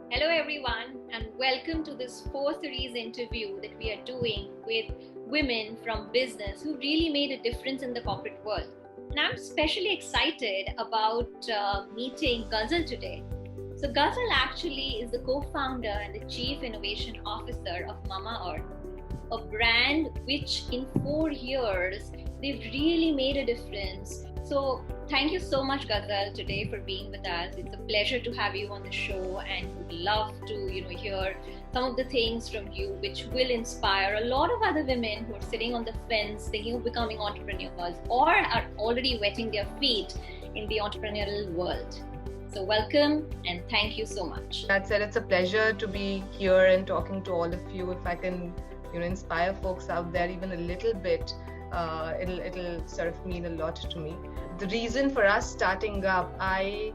Hello, everyone, and welcome to this 4 series interview that we are doing with women from business who really made a difference in the corporate world. And I'm especially excited about meeting Ghazal today. So, Ghazal actually is the co founder and the chief innovation officer of MamaEarth, a brand which in 4 years they've really made a difference. So thank you so much, Ghazal, today for being with us. It's a pleasure to have you on the show, and would love to hear some of the things from you which will inspire a lot of other women who are sitting on the fence thinking of becoming entrepreneurs or are already wetting their feet in the entrepreneurial world. So welcome and thank you so much. That said, it's a pleasure to be here and talking to all of you. If I can inspire folks out there even a little bit, it'll sort of mean a lot to me. The reason for us starting up, MamaEarth,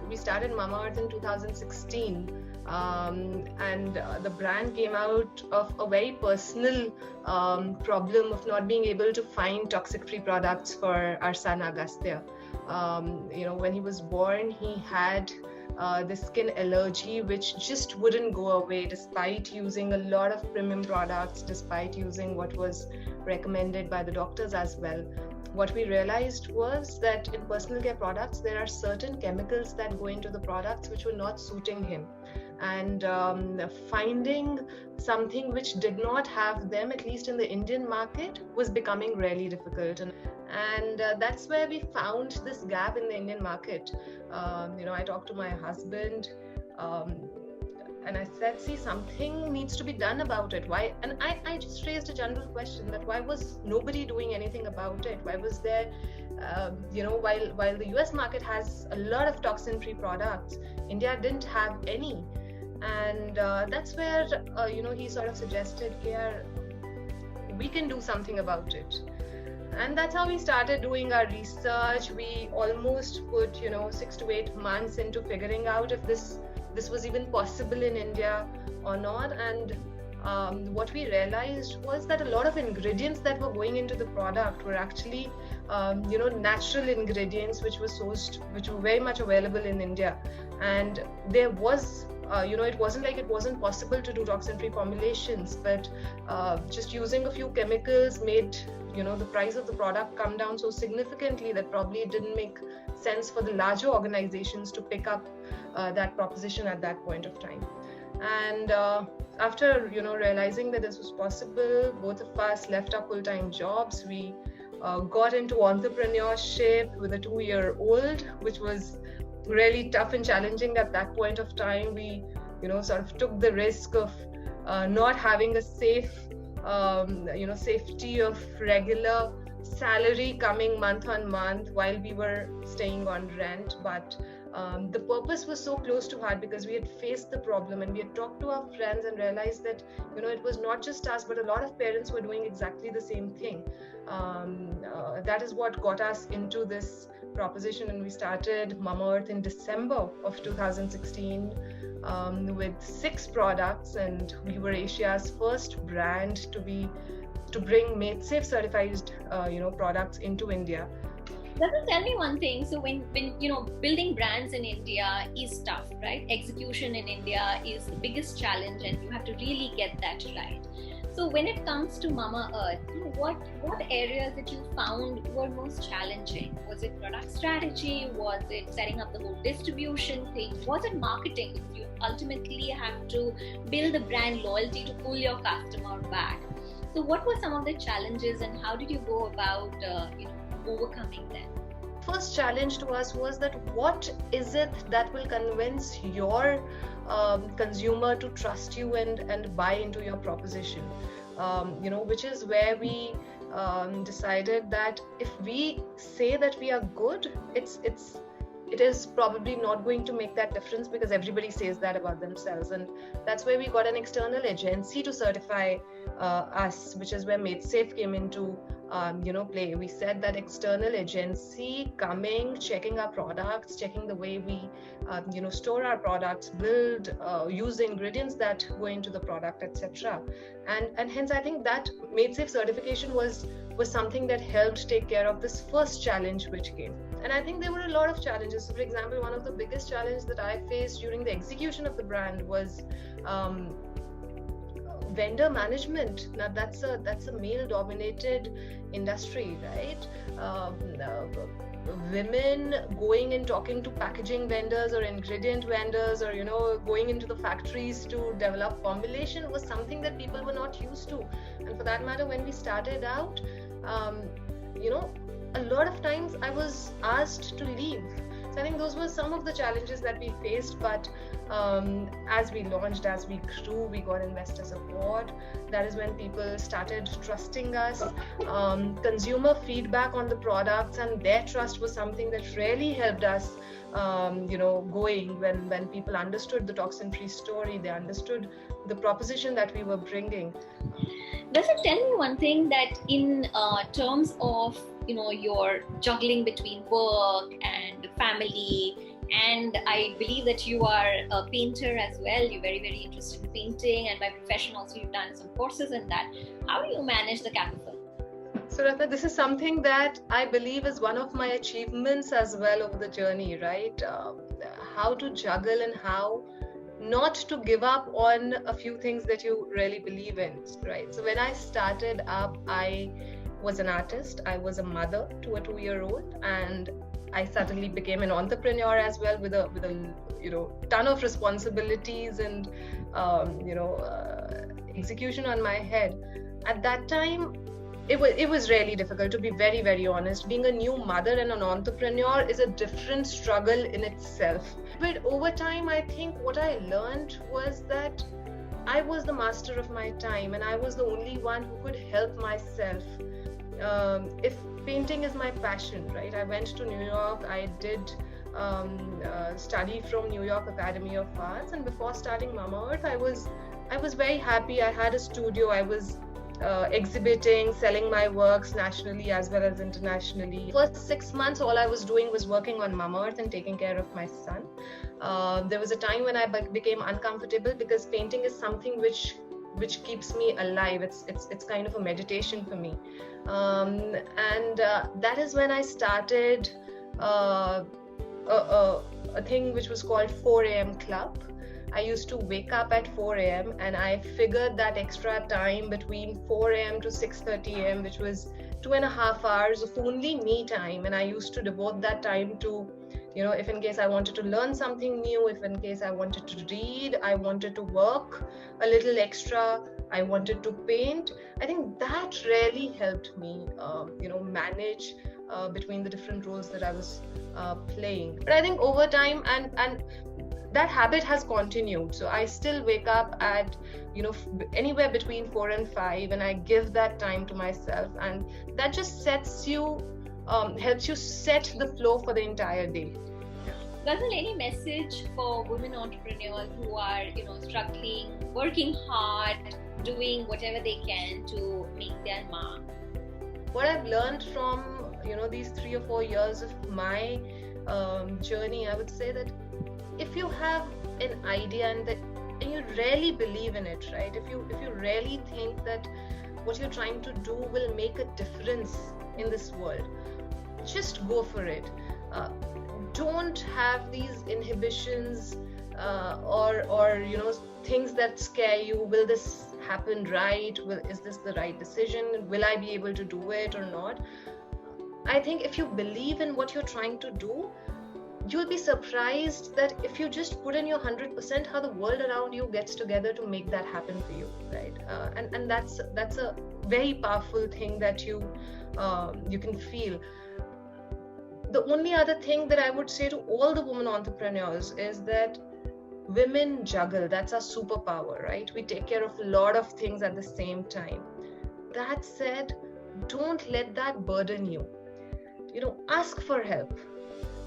we started MamaEarth in 2016, and the brand came out of a very personal problem of not being able to find toxic-free products for our son Agastya. When he was born, he had the skin allergy, which just wouldn't go away despite using a lot of premium products, despite using what was recommended by the doctors as well. What we realized was that in personal care products, there are certain chemicals that go into the products which were not suiting him. And finding something which did not have them, at least in the Indian market, was becoming really difficult. And that's where we found this gap in the Indian market. I talked to my husband and I said, see, something needs to be done about it. Why? And I just raised a general question that why was nobody doing anything about it? Why was there, while the US market has a lot of toxin-free products, India didn't have any. And that's where, he sort of suggested, here, we can do something about it. And that's how we started doing our research. We almost put 6 to 8 months into figuring out if this was even possible in India or not. And what we realized was that a lot of ingredients that were going into the product were actually natural ingredients which were very much available in India. And there was it wasn't like it wasn't possible to do toxin-free formulations, but just using a few chemicals made the price of the product come down so significantly that probably it didn't make sense for the larger organizations to pick up that proposition at that point of time. And after realizing that this was possible, both of us left our full-time jobs. We got into entrepreneurship with a 2-year-old, which was really tough and challenging at that point of time. We sort of took the risk of not having a safety of regular salary coming month on month while we were staying on rent. But the purpose was so close to heart because we had faced the problem and we had talked to our friends and realized that it was not just us, but a lot of parents were doing exactly the same thing. That is what got us into this proposition, and we started MamaEarth in December of 2016 with 6 products, and we were Asia's first brand to bring Made Safe certified products into India. Tell me one thing. So when building brands in India is tough, right? Execution in India is the biggest challenge, and you have to really get that right. So when it comes to MamaEarth, what areas that you found were most challenging? Was it product strategy? Was it setting up the whole distribution thing? Was it marketing? Because you ultimately have to build the brand loyalty to pull your customer back. So what were some of the challenges, and how did you go about overcoming them? First challenge to us was that what is it that will convince your consumer to trust you and buy into your proposition, which is where we decided that if we say that we are good, it is probably not going to make that difference because everybody says that about themselves. And that's where we got an external agency to certify us, which is where Made Safe came into play. We said that external agency coming, checking our products, checking the way we store our products, build, use the ingredients that go into the product, etc. And hence I think that Made Safe certification was was something that helped take care of this first challenge which came. And I think there were a lot of challenges. So for example, one of the biggest challenges that I faced during the execution of the brand was vendor management. Now that's a male-dominated industry, right? Women going and talking to packaging vendors or ingredient vendors, or going into the factories to develop formulation was something that people were not used to. And for that matter, when we started out, a lot of times I was asked to leave. So I think those were some of the challenges that we faced, but as we launched, as we grew, we got investor support. That is when people started trusting us. Consumer feedback on the products and their trust was something that really helped us going when people understood the toxin-free story, they understood the proposition that we were bringing. Ghazal, tell me one thing, that in terms of your juggling between work and family, and I believe that you are a painter as well. You're very, very interested in painting, and by profession also you've done some courses in that. How do you manage the capital? So Ratna, this is something that I believe is one of my achievements as well over the journey, right? How to juggle and how not to give up on a few things that you really believe in, right? So when I started up, I was an artist, I was a mother to a 2-year-old, and I suddenly became an entrepreneur as well with a ton of responsibilities and execution on my head. At that time, it was really difficult, to be very, very honest. Being a new mother and an entrepreneur is a different struggle in itself. But over time, I think what I learned was that I was the master of my time, and I was the only one who could help myself. If painting is my passion, right? I went to New York, I did study from New York Academy of Arts, and before starting MamaEarth, I was very happy. I had a studio, I was exhibiting, selling my works nationally as well as internationally. First 6 months, all I was doing was working on MamaEarth and taking care of my son. There was a time when I became uncomfortable because painting is something which keeps me alive. It's kind of a meditation for me, and that is when I started a thing which was called 4 a.m. Club. I used to wake up at 4 a.m. and I figured that extra time between 4 a.m. to 6:30 a.m., which was 2.5 hours of only me time, and I used to devote that time to, if in case I wanted to learn something new, if in case I wanted to read, I wanted to work a little extra, I wanted to paint. I think that really helped me, manage between the different roles that I was playing. But I think over time, and that habit has continued. So I still wake up at, anywhere between 4 and 5, and I give that time to myself, and that just helps you set the flow for the entire day. Ghazal, any message for women entrepreneurs who are, struggling, working hard, doing whatever they can to make their mark? What I've learned from, these 3 or 4 years of my journey, I would say that if you have an idea and you really believe in it, right? If you really think that what you're trying to do will make a difference in this world, just go for it. Don't have these inhibitions or things that scare you. Will this happen right? Is this the right decision? Will I be able to do it or not? I think if you believe in what you're trying to do, you'll be surprised that if you just put in your 100%, how the world around you gets together to make that happen for you, right? And that's a very powerful thing that you can feel. The only other thing that I would say to all the women entrepreneurs is that women juggle. That's our superpower, right? We take care of a lot of things at the same time. That said, don't let that burden you. Ask for help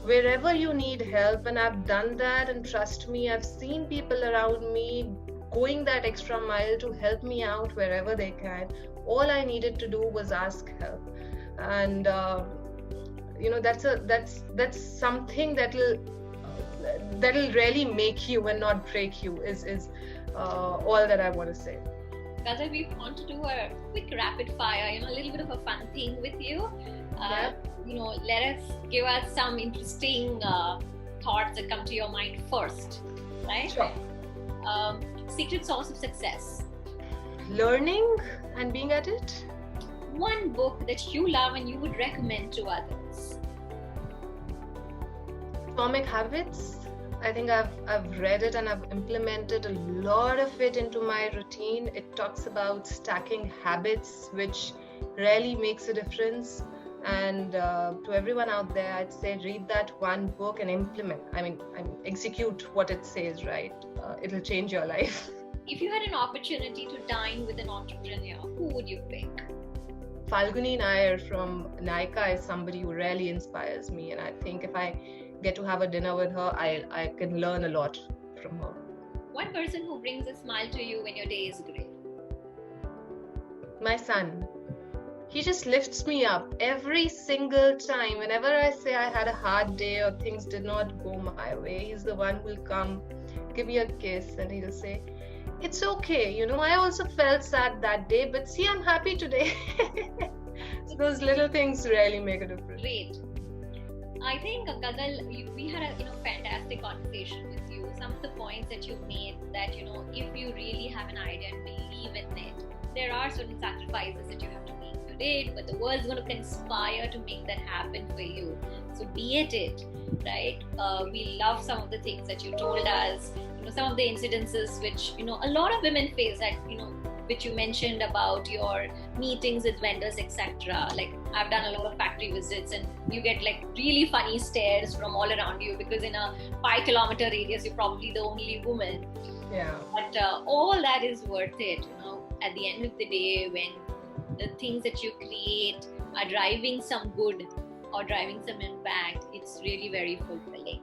wherever you need help, and I've done that, and trust me, I've seen people around me going that extra mile to help me out wherever they can. All I needed to do was ask help, and that's something that'll really make you and not break you is all that I want to say. Ghazal, we want to do a quick rapid fire, a little bit of a fun thing with you. Give us some interesting thoughts that come to your mind first, right? Sure. Secret sauce of success. Learning and being at it. One book that you love and you would recommend to others. Atomic Habits. I think I've read it and I've implemented a lot of it into my routine. It talks about stacking habits, which really makes a difference. And to everyone out there, I'd say read that one book and implement. Execute what it says, right? It'll change your life. If you had an opportunity to dine with an entrepreneur, who would you pick? Falguni Nair from Nykaa is somebody who really inspires me. And I think if I get to have a dinner with her, I can learn a lot from her. One person who brings a smile to you when your day is great? My son. He just lifts me up every single time. Whenever I say I had a hard day or things did not go my way, he's the one who will come, give me a kiss, and he'll say, it's okay, I also felt sad that day, but see, I'm happy today. So those little things really make a difference. Great. I think, Ghazal, we had a fantastic conversation with you. Some of the points that you made that, if you really have an idea and believe in it, there are certain sacrifices that you have to make today, but the world's going to conspire to make that happen for you. So be it, right? We love some of the things that you told us, some of the incidences which, a lot of women face that, which you mentioned about your meetings with vendors, etc. Like I've done a lot of factory visits and you get like really funny stares from all around you because in a 5-kilometer radius, you're probably the only woman. Yeah. But all that is worth it, at the end of the day, when the things that you create are driving some good or driving some impact, it's really very fulfilling.